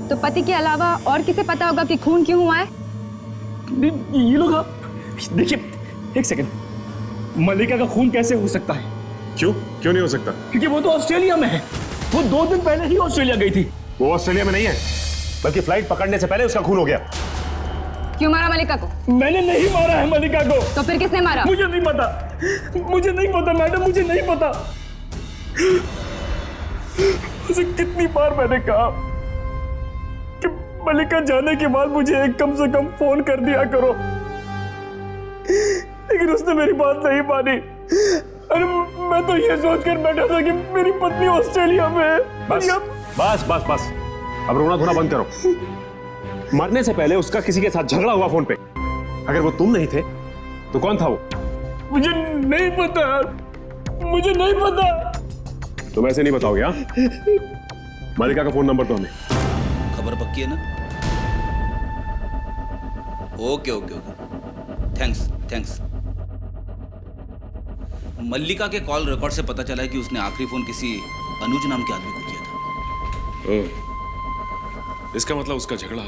तो पति के अलावा और किसे पता होगा कि खून क्यों हुआ है? ये लोग, देखिए एक सेकंड, मलिका का खून कैसे हो सकता है? क्यों नहीं हो सकता? क्योंकि वो तो ऑस्ट्रेलिया में है। वो 2 दिन पहले ही ऑस्ट्रेलिया गई थी। वो ऑस्ट्रेलिया में नहीं है, बल्कि फ्लाइट पकड़ने से पहले उसका खून हो गया। क्यों मारा मलिका को? मैंने नहीं मारा है मलिका को। तो फिर किसने मारा? मुझे नहीं पता मैडम, मुझे नहीं पता। उसे कितनी बार मैंने कहा कि मलिका जाने के बाद मुझे एक कम से कम फोन कर दिया करो, लेकिन उसने मेरी बात नहीं मानी। अरे मैं तो ये सोचकर बैठा था कि मेरी पत्नी ऑस्ट्रेलिया में है। बस बस बस बस, अब रोना धोना बंद करो। मरने से पहले उसका किसी के साथ झगड़ा हुआ फोन पे। अगर वो तुम नहीं थे तो कौन था वो? मुझे नहीं पता, मुझे नहीं पता। तुम ऐसे नहीं बताओगे? हाँ, मलिका का फोन नंबर तो हमें। खबर पक्की है ना? Okay okay okay, thanks thanks. Mallika के कॉल रिकॉर्ड से पता चला है कि उसने आखिरी फोन किसी अनुज नाम के आदमी को किया था। ओह, इसका मतलब उसका झगड़ा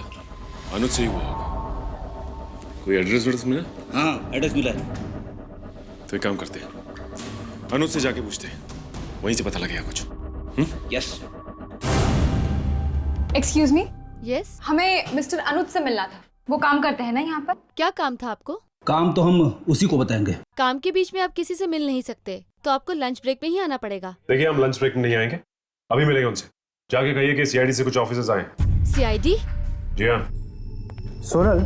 अनुज से ही हुआ होगा। कोई एड्रेस मिला? हाँ, एड्रेस मिला है। तो एक काम करते हैं, अनुज से जाके पूछते हैं, वहीं से पता लगेगा कुछ। यस। Excuse me. यस, हमें मिस्टर अनुज से मिलना था। वो काम करते हैं ना यहाँ पर? क्या काम था आपको? काम तो हम उसी को बताएंगे। काम के बीच में आप किसी से मिल नहीं सकते, तो आपको लंच ब्रेक में ही आना पड़ेगा। देखिए, हम लंच ब्रेक में नहीं आएंगे, अभी मिलेंगे उनसे। जाके कहिए कि सीआईडी से कुछ ऑफिसर्स आए। सीआईडी? जी हाँ। सोनल,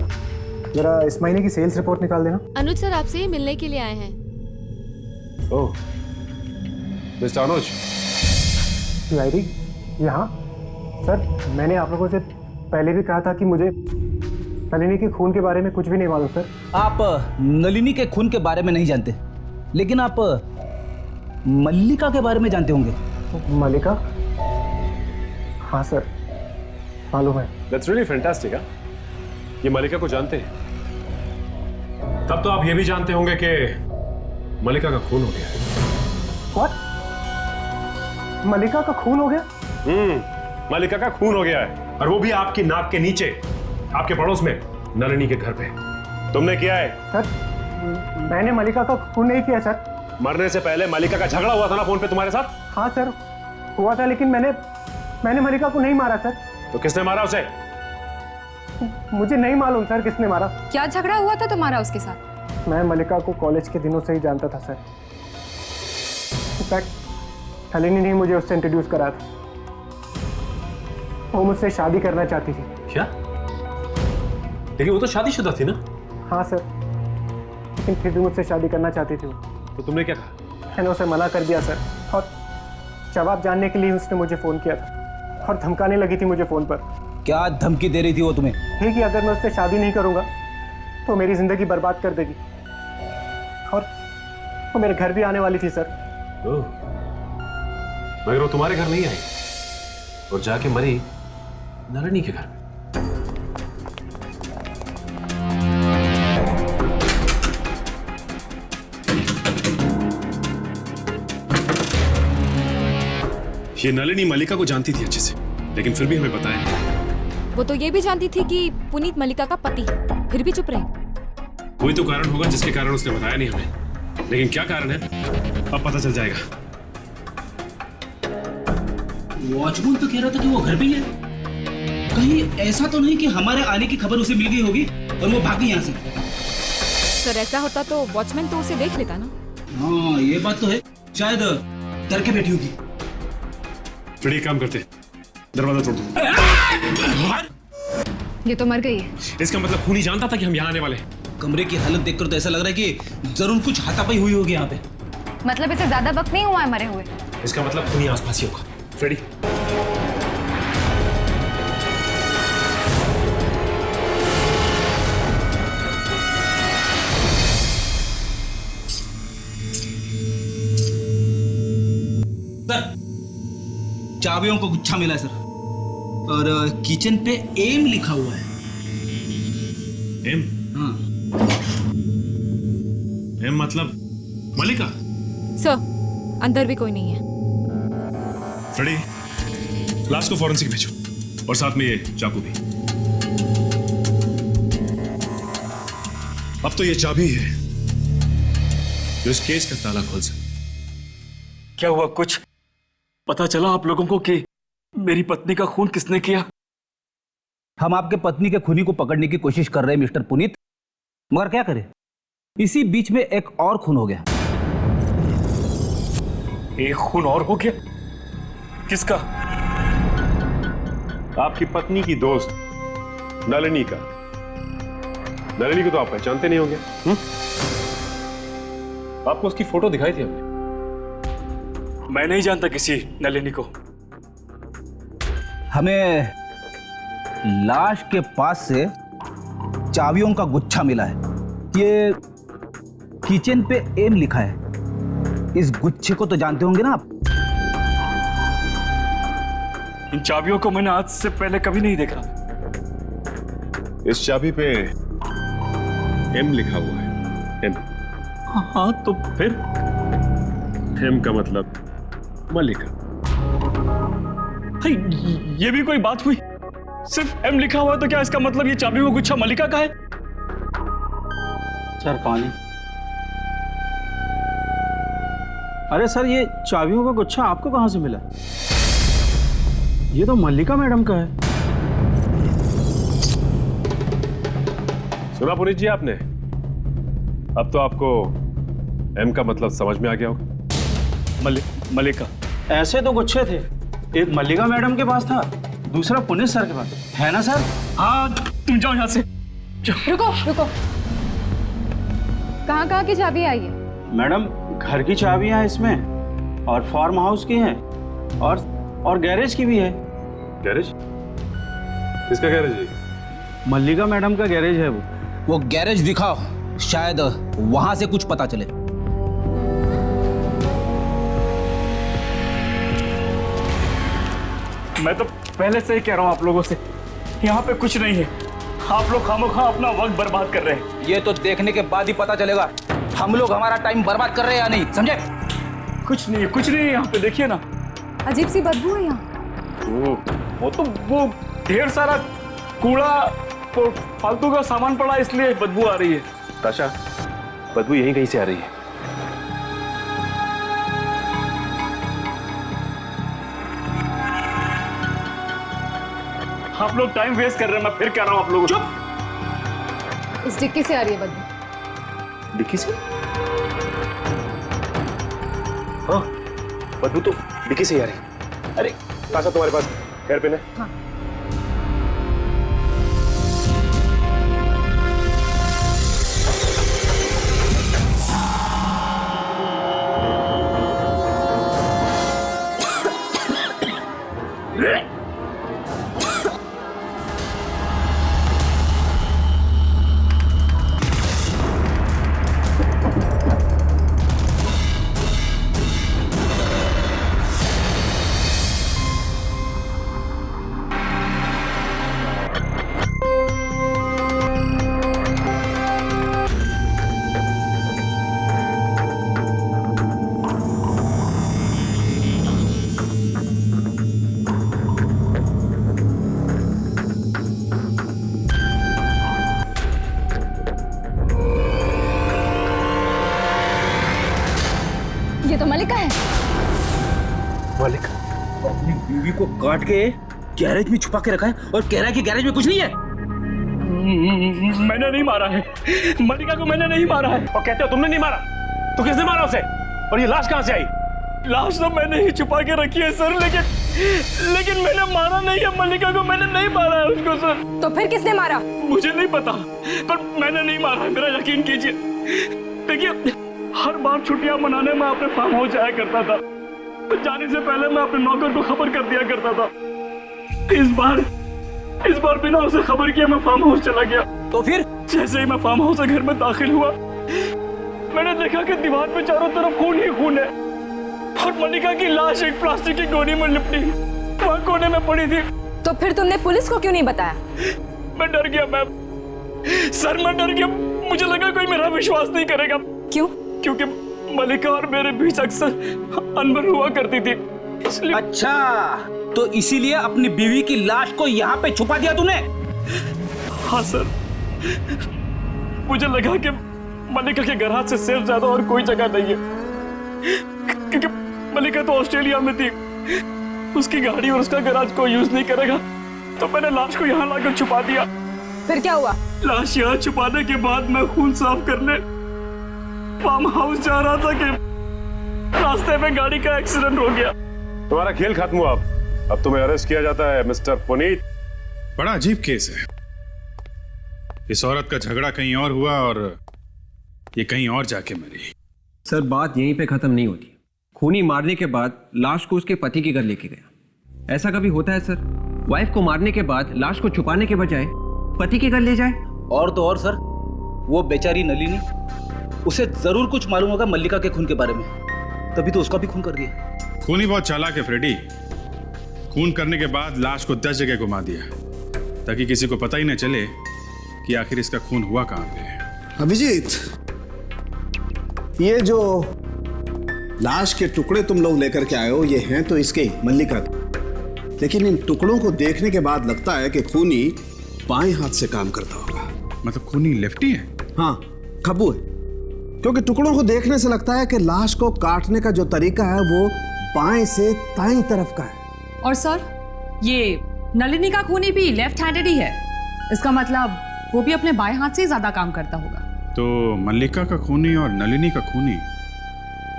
जरा इस महीने की सेल्स रिपोर्ट निकाल देना। अनुज सर आपसे ही मिलने के लिए आए हैं। ओह, मिस्टर अनुज। सीआईडी यहाँ? सर, मैंने आप लोगों से पहले भी कहा था कि मुझे नलिनी के खून के बारे में कुछ भी नहीं मालूम। सर, आप नलिनी के खून के बारे में नहीं जानते, लेकिन आप मल्लिका के बारे में जानते होंगे। मल्लिका? हाँ सर, मालूम है। That's really fantastic, हाँ? ये मल्लिका को जानते हैं? तब तो आप ये भी जानते होंगे कि मल्लिका का खून हो गया है। What? मल्लिका का खून हो गया? मल्लिका का खून हो गया है, और वो भी आपकी नाक के नीचे, आपके पड़ोस में, नलिनी के घर पे। तुमने किया है? सर, मैंने मल्लिका का खून नहीं किया सर। मरने से पहले मल्लिका का झगड़ा हुआ था ना फोन पे तुम्हारे साथ? हाँ सर, हुआ था, लेकिन मैंने मल्लिका को नहीं मारा सर। तो किसने मारा उसे? मुझे नहीं मालूम सर किसने मारा। क्या झगड़ा हुआ था तुम्हारा उसके साथ? मैं मल्लिका को कॉलेज के दिनों से ही जानता था सर। इनफैक्ट नलिनी ने मुझे उससे इंट्रोड्यूस करा था। वो मुझसे शादी करना चाहती थी। क्या? लेकिन वो तो शादीशुदा थी ना? हाँ सर, लेकिन फिर भी मुझसे शादी करना चाहती थी वो। तो तुमने क्या कहा? मैंने उसे मना कर दिया सर, और जवाब जानने के लिए उसने मुझे फ़ोन किया था और धमकाने लगी थी मुझे फ़ोन पर। क्या धमकी दे रही थी वो तुम्हें? ठीक है, अगर मैं उससे शादी नहीं करूँगा तो मेरी ज़िंदगी बर्बाद कर देगी, और वो मेरे घर भी आने वाली थी सर। मगर वो तुम्हारे घर नहीं आई और जाके मरी नलिनी के घर में। ये नलिनी मल्लिका को जानती थी अच्छे से, लेकिन फिर भी हमें बताया नहीं। वो तो ये भी जानती थी कि पुनीत मल्लिका का पति है, फिर भी चुप रही। कोई तो कारण होगा जिसके कारण उसने बताया नहीं हमें, लेकिन क्या कारण है अब पता चल जाएगा। वॉचमैन तो कह रहा था कि वो घर पे ही है। कहीं ऐसा तो नहीं कि हमारे आने की खबर उसे मिल गई होगी और वो भागी यहाँ से? सर, ऐसा होता तो वॉचमैन तो उसे देख लेता ना। हाँ, ये बात तो है, शायद डर के बैठी होगी। फिर एक काम करते, दरवाजा तोड़ दो। ये तो मर गई है। इसका मतलब खूनी जानता था कि हम यहाँ आने वाले हैं। कमरे की हालत देखकर तो ऐसा लग रहा है कि जरूर कुछ हाथापाई हुई होगी यहाँ पे। मतलब इसे ज्यादा वक्त नहीं हुआ है मरे हुए। इसका मतलब खूनी आसपास ही होगा। फ्रेडी, सर, चाबियों का गुच्छा मिला है सर, और किचन पे एम लिखा हुआ है। एम? हाँ। एम मतलब मल्लिका? सर, अंदर भी कोई नहीं है। फ्रेडी, लाश को फॉरेंसिक भेजो, और साथ में ये चाकू भी। अब तो ये चाबी है जो इस केस का ताला खोल सकती। क्या हुआ? कुछ पता चला आप लोगों को कि मेरी पत्नी का खून किसने किया? हम आपके पत्नी के खूनी को पकड़ने की कोशिश कर रहे हैं मिस्टर पुनीत, मगर क्या करें, इसी बीच में एक और खून हो गया। एक खून और हो गया? किसका? आपकी पत्नी की दोस्त नलिनी का। नलिनी को तो आप पहचानते नहीं होंगे। आपको उसकी फोटो दिखाई थी हमने। मैं नहीं जानता किसी नलिनी को। हमें लाश के पास से चाबियों का गुच्छा मिला है। ये किचन पे एम लिखा है। इस गुच्छे को तो जानते होंगे ना आप? इन चाबियों को मैंने आज से पहले कभी नहीं देखा। इस चाबी पे एम लिखा हुआ है। एम। हाँ तो फिर एम का मतलब मल्लिका। ये भी कोई बात हुई? सिर्फ एम लिखा हुआ तो क्या इसका मतलब ये चाबी का गुच्छा मल्लिका का है? सर पानी। अरे सर, ये चाबियों का गुच्छा आपको कहां से मिला? ये तो मल्लिका मैडम का है। सुना पुनीत जी आपने? अब तो आपको एम का मतलब समझ में आ गया होगा। मल्लिका। ऐसे तो गुच्छे थे। एक मल्लिका मैडम के पास था, दूसरा पुनीत सर के पास, है ना सर? हाँ, तुम जाओ यहाँ से। रुको रुको, कहाँ कहाँ की चाबी आई है? मैडम, घर की चाबियां इसमें, और फार्म हाउस की हैं, और गैरेज की भी है। गैरेज? किसका गैरेज है? मल्लिका मैडम का गैरेज है वो गैरेज दिखाओ, शायद वहां से कुछ पता चले। मैं तो पहले से ही कह रहा हूँ आप लोगों से, यहाँ पे कुछ नहीं है। आप लोग खामोखा अपना वक्त बर्बाद कर रहे हैं। ये तो देखने के बाद ही पता चलेगा हम लोग हमारा टाइम बर्बाद कर रहे हैं या नहीं, समझे? कुछ नहीं है यहाँ पे, देखिए ना। अजीब सी बदबू है यहाँ। वो ढेर सारा कूड़ा और फालतू का सामान पड़ा, इसलिए बदबू आ रही है। ताशा, बदबू यहीं कहीं से आ रही है। आप लोग टाइम वेस्ट कर रहे हैं, मैं फिर कह रहा हूँ आप लोगों। चुप! इस डिक्की से आ रही है बदबू। डिक्की से? हाँ, बदबू तो डिक्की से ही आ रही। अरे ताशा, तुम्हारे पास हेयर पिन है? हाँ। ये तो मल्लिका है। मल्लिका अपनी बीवी को काट के गैरेज में छुपा के रखा है और कह रहा है कि गैरेज में कुछ नहीं है। मैंने नहीं मारा है मल्लिका को, मैंने नहीं मारा है। और कहते हो तुमने नहीं मारा, तो किसने मारा उसे? और ये लाश कहां से आई? लाश तो मैंने ही छुपा के रखी है सर, लेकिन मैंने मारा नहीं है मल्लिका को, मैंने नहीं मारा है उसको सर। तो फिर किसने मारा? मुझे नहीं पता, पर मैंने नहीं मारा है, मेरा यकीन कीजिए। देखिए, हर बार छुट्टियां मनाने में अपने फार्म हाउस जाया करता था, तो जाने से पहले मैं अपने नौकर को खबर कर दिया करता था। इस बार बिना उसे खबर किए मैं फार्म हाउस चला गया। तो फिर जैसे ही मैं फार्म हाउस से घर में दाखिल हुआ, मैंने देखा कि दीवार पे चारों तरफ खून ही खून है और मल्लिका की लाश एक प्लास्टिक की गोनी में लिपटी वहां कोने में पड़ी थी। तो फिर तुमने पुलिस को क्यों नहीं बताया? मैं डर गया मैम, सर मैं डर गया। मुझे लगा कोई मेरा विश्वास नहीं करेगा। क्यों? क्योंकि मल्लिका और मेरे बीच अक्सर अनबन हुआ करती थी, इसलिए। अच्छा, तो इसीलिए अपनी बीवी की लाश को यहाँ पे छुपा दिया तूने? हाँ सर, मुझे लगा कि मल्लिका के घर से सेफ ज्यादा और कोई जगह नहीं है, क्योंकि मल्लिका तो ऑस्ट्रेलिया में थी, उसकी गाड़ी और उसका गैराज कोई यूज नहीं करेगा, तो मैंने लाश को यहाँ लाकर छुपा दिया। फिर क्या हुआ? लाश यहाँ छुपाने के बाद मैं खून साफ करने फार्म हाउस जा रहा था कि रास्ते में गाड़ी का एक्सीडेंट हो गया। तुम्हारा खेल खत्म हुआ। अब तुम्हें अरेस्ट किया जाता है मिस्टर पुनीत। बड़ा अजीब केस है। इस औरत का झगड़ा कहीं और हुआ और ये कहीं और जाके मरी। सर बात यहीं पे खत्म नहीं होती। खूनी मारने के बाद लाश को उसके पति के घर लेके गया। ऐसा कभी होता है सर? वाइफ को मारने के बाद लाश को छुपाने के बजाय पति के घर ले जाए। और तो और सर, वो बेचारी नलिनी, उसे जरूर कुछ मालूम होगा मल्लिका के खून के बारे में, तभी तो उसका भी खून कर दिया। खूनी बहुत चालाक है फ्रेडी। खून करने के बाद लाश को 10 जगह घुमा दिया ताकि किसी को पता ही न चले कि आखिर इसका खून हुआ कहां पे। अभिजीत, ये जो लाश के टुकड़े तुम लोग लेकर के आए हो, ये हैं तो इसके मल्लिका के, लेकिन इन टुकड़ों को देखने के बाद लगता है कि खूनी बाएं हाथ से काम करता होगा। मतलब खूनी लेफ्टी है? हाँ, खब्बू है, क्योंकि टुकड़ों को देखने से लगता है कि लाश को काटने का जो तरीका है वो बाएं से दाईं तरफ का है। और सर, ये नलिनी का खूनी भी लेफ्ट हैंडेड ही है। इसका मतलब वो भी अपने बाएं हाथ से ज्यादा काम करता होगा। तो मल्लिका का खूनी और नलिनी का खूनी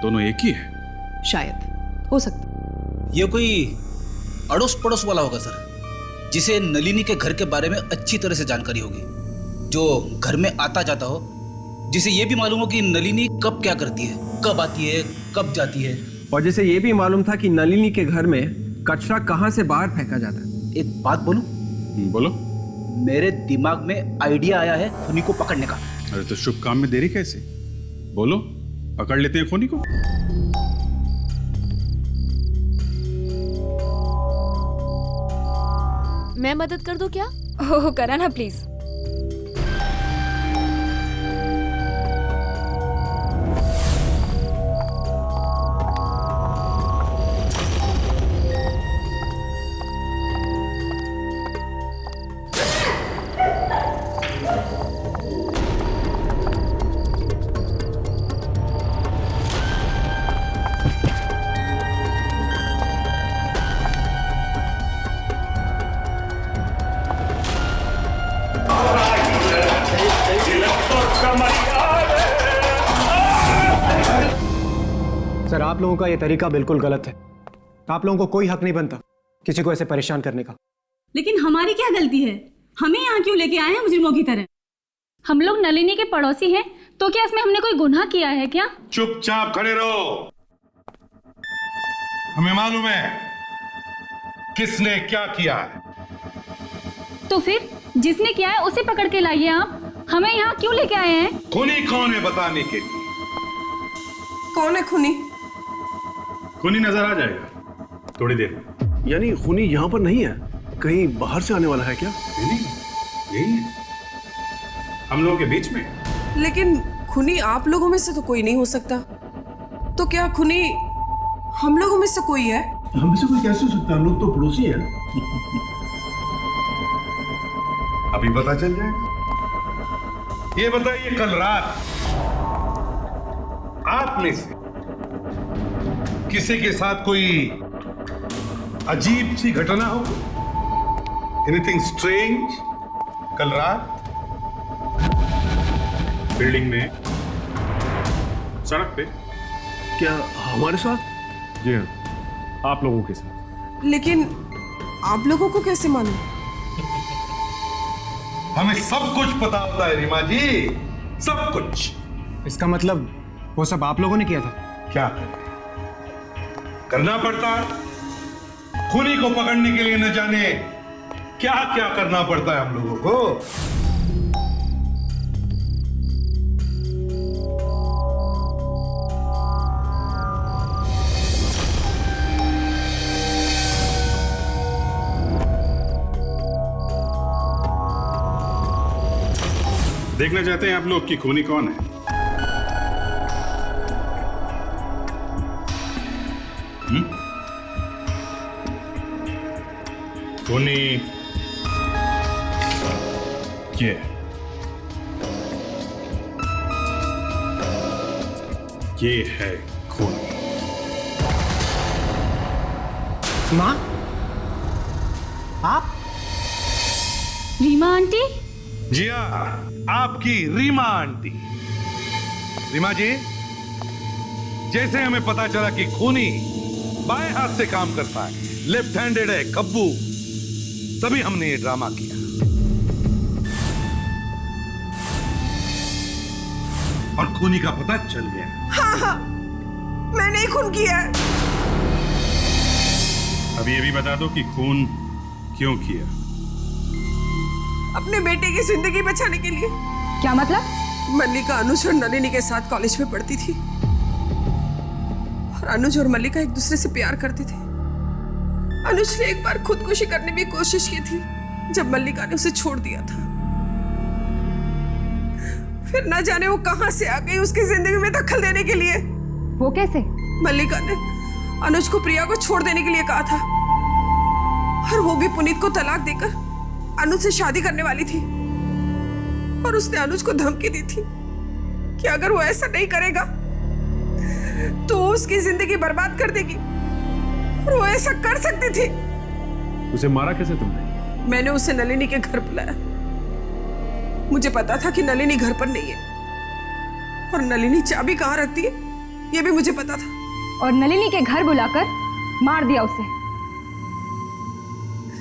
दोनों एक ही है? शायद, हो सकता। ये कोई अड़ोस पड़ोस वाला होगा सर, जिसे नलिनी के घर के बारे में अच्छी तरह से जानकारी होगी, जो घर में आता जाता हो, जिसे ये भी मालूम हो कि नलिनी कब क्या करती है, कब आती है, कब जाती है, और जिसे ये भी मालूम था कि नलिनी के घर में कचरा कहां से बाहर फेंका जाता है। एक बात बोलूं? बोलो। मेरे दिमाग में आइडिया आया है खूनी को पकड़ने का। अरे तो शुभ काम में देरी कैसे? बोलो, पकड़ लेते हैं खूनी को। मैं मदद कर दूं क्या? ओह करा ना प्लीज। सर, आप लोगों का ये तरीका बिल्कुल गलत है। आप लोगों को कोई हक नहीं बनता किसी को ऐसे परेशान करने का। लेकिन हमारी क्या गलती है? हमें यहाँ क्यों लेके आए हैं मुजरिमों की तरह? हम लोग नलिनी के पड़ोसी हैं, तो क्या इसमें हमने कोई गुनाह किया है क्या? चुपचाप खड़े रहो। हमें मालूम है किसने क्या किया है। तो फिर जिसने किया है उसे पकड़ के लाइए। आप हमें यहाँ क्यों लेके आए हैं? खूनी कौन है बताने के लिए। कौन है खूनी? खूनी नजर आ जाएगा थोड़ी देर में। यानी खूनी यहाँ पर नहीं है, कहीं बाहर से आने वाला है क्या? नहीं, यही है हम लोगों के बीच में। लेकिन खूनी आप लोगों में से तो कोई नहीं हो सकता। तो क्या खूनी हम लोगों में से कोई है? हम में से कोई कैसे हो सकता है? हम लोग तो पड़ोसी हैं। अभी पता चल जाएगा। ये बताइए, कल रात आप में से किसी के साथ कोई अजीब सी घटना हो? एनीथिंग स्ट्रेंज कल रात? बिल्डिंग में, सड़क पे? क्या हमारे साथ? जी हाँ, आप लोगों के साथ। लेकिन आप लोगों को कैसे मालूम? हमें सब कुछ पता होता है रीमा जी, सब कुछ। इसका मतलब वो सब आप लोगों ने किया था? क्या करना पड़ता है? खूनी को पकड़ने के लिए न जाने क्या क्या करना पड़ता है हम लोगों को। देखना चाहते हैं आप लोग कि खूनी कौन है? खूनी ये है खूनी। माँ, आप? रीमा आंटी? जी हाँ, आपकी रीमा आंटी। रीमा जी, जैसे हमें पता चला कि खूनी बाएं हाथ से काम करता है, लेफ्ट हैंडेड है, कब्बू, तभी हमने ये ड्रामा किया। खूनी का पता चल गया। हाँ हाँ, मैंने ही खून किया है। अब ये भी बता दो कि खून क्यों किया? अपने बेटे की जिंदगी बचाने के लिए। क्या मतलब? मल्लिका अनुज और नलिनी के साथ कॉलेज में पढ़ती थी और अनुज और मल्लिका एक दूसरे से प्यार करते थे। अनुज ने एक बार खुदकुशी करने की कोशिश की थी जब मल्लिका ने उसे छोड़ दिया था। फिर न जाने वो कहां से आ गई उसकी जिंदगी में दखल देने के लिए। वो कैसे? मल्लिका ने अनुज को प्रिया को छोड़ देने के लिए कहा था और वो भी पुनीत को तलाक देकर अनुज से शादी करने वाली थी। और उसने अनुज को धमकी दी थी कि अगर वो ऐसा नहीं करेगा तो उसकी जिंदगी बर्बाद कर देगी। और वो ऐसा कर सकती थी। उसे मारा कैसे तुमने? मैंने उसे नलिनी के घर बुलाया। मुझे पता था कि नलिनी घर पर नहीं है और नलिनी चाबी कहाँ रखती है ये भी मुझे पता था। और नलिनी के घर बुलाकर मार दिया उसे।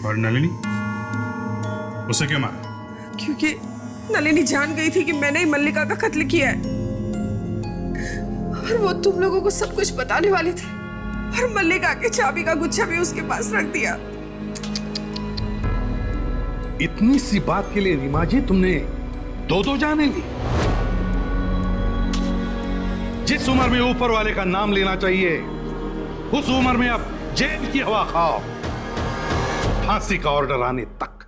और नलिनी? उसे क्यों मारा? क्योंकि नलिनी जान गई थी कि मैंने ही मल्लिका का कत्ल किया है और वो तुम लोगों को सब कुछ बताने वाली थी और मल्लिका के चाबी का गुच्छा भी उसके पास रख दिया। इतनी सी बात के लिए रीमा जी तुमने दो जाने ली? जिस उम्र में ऊपर वाले का नाम लेना चाहिए उस उम्र में अब जेल की हवा खाओ, फांसी का ऑर्डर आने तक।